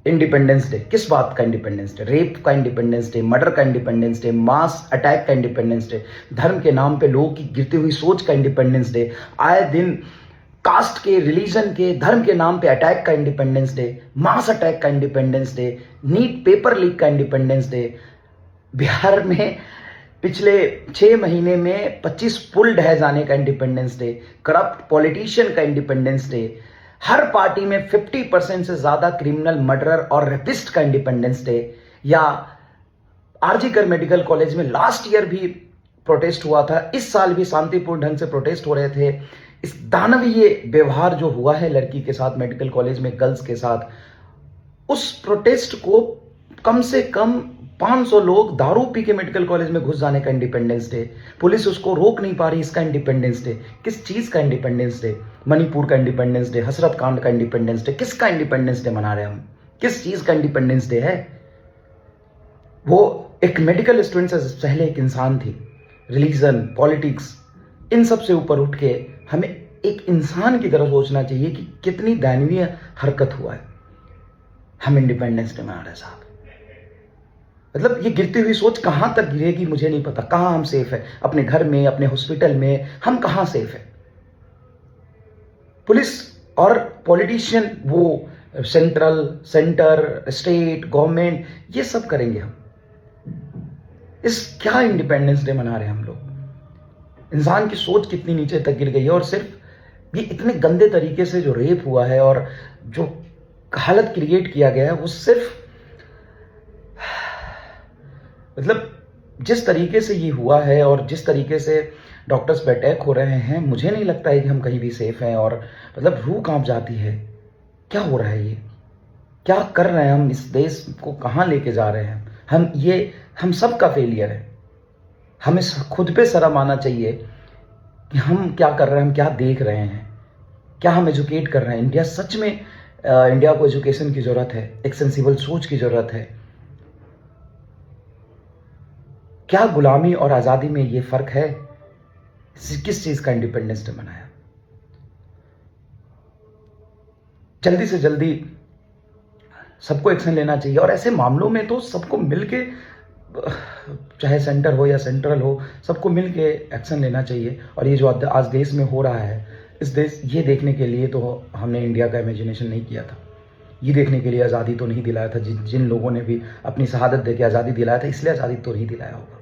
Independence day, किस बात का इंडिपेंडेंस डे? रेप का इंडिपेंडेंस डे, मर्डर का इंडिपेंडेंस डे, मास अटैक का इंडिपेंडेंस डे, धर्म के नाम पे लोगों की गिरती हुई सोच का इंडिपेंडेंस डे, आए दिन कास्ट के, रिलीजन के, धर्म के नाम पे अटैक का इंडिपेंडेंस डे, मास अटैक का Independence Day, NEET paper leak का इंडिपेंडेंस डे। बिहार में पिछले 6 महीने में 25 पुल ढह जाने का इंडिपेंडेंस डे, करप्ट पॉलिटिशियन का इंडिपेंडेंस डे, हर पार्टी में 50% से ज्यादा क्रिमिनल, मर्डरर और रेपिस्ट का इंडिपेंडेंस डे, या आरजीकर मेडिकल कॉलेज में लास्ट ईयर भी प्रोटेस्ट हुआ था, इस साल भी शांतिपूर्ण ढंग से प्रोटेस्ट हो रहे थे। इस दानवीय व्यवहार जो हुआ है लड़की के साथ मेडिकल कॉलेज में, गर्ल्स के साथ, उस प्रोटेस्ट को कम से कम 500 लोग दारू पी के मेडिकल कॉलेज में घुस जाने का इंडिपेंडेंस डे, पुलिस उसको रोक नहीं पा रही, इसका इंडिपेंडेंस डे। किस चीज का इंडिपेंडेंस डे? मणिपुर का इंडिपेंडेंस डे, हसरत कांड का इंडिपेंडेंस डे, किसका इंडिपेंडेंस डे मना रहे हैं हम? किस चीज का इंडिपेंडेंस डे है? वो एक मेडिकल स्टूडेंट से पहले एक इंसान थी। रिलीजन, पॉलिटिक्स, इन सब से ऊपर उठ के हमें एक इंसान की तरह सोचना चाहिए कि कितनी दयनीय हरकत हुआ है। हम इंडिपेंडेंस डे मना रहे हैं साहब। मतलब ये गिरती हुई सोच कहां तक गिरेगी मुझे नहीं पता। कहां हम सेफ है? अपने घर में, अपने हॉस्पिटल में, हम कहां सेफ है? पुलिस और पॉलिटिशियन वो सेंटर, स्टेट, गवर्नमेंट, ये सब करेंगे हम। इस क्या इंडिपेंडेंस डे मना रहे हैं हम लोग? इंसान की सोच कितनी नीचे तक गिर गई है। और सिर्फ ये इतने गंदे तरीके से जो रेप हुआ है और जो हालत क्रिएट किया गया है, वो सिर्फ मतलब जिस तरीके से ये हुआ है और जिस तरीके से डॉक्टर्स पे अटैक हो रहे हैं, मुझे नहीं लगता है कि हम कहीं भी सेफ हैं। और मतलब रूह कांप जाती है। क्या हो रहा है? ये क्या कर रहे हैं हम? इस देश को कहां लेके जा रहे हैं हम सब का फेलियर है। हमें खुद पे शर्म आना चाहिए कि हम क्या कर रहे हैं, हम क्या देख रहे हैं, क्या हम एजुकेट कर रहे हैं। इंडिया सच में इंडिया को एजुकेशन की जरूरत है, एक सेंसिबल सोच की जरूरत है। क्या गुलामी और आजादी में ये फर्क है? किस चीज का इंडिपेंडेंस डे मनाया? जल्दी से जल्दी सबको एक्शन लेना चाहिए। और ऐसे मामलों में तो सबको मिलके, चाहे सेंटर हो या सेंट्रल हो, सबको मिलके एक्शन लेना चाहिए। और ये जो आज देश में हो रहा है, ये देखने के लिए तो हमने इंडिया का इमेजिनेशन नहीं किया था। ये देखने के लिए आज़ादी तो नहीं दिलाया था। जिन लोगों ने भी अपनी शहादत देके आज़ादी दिलाया था, इसलिए आज़ादी तो नहीं दिलाया होगा।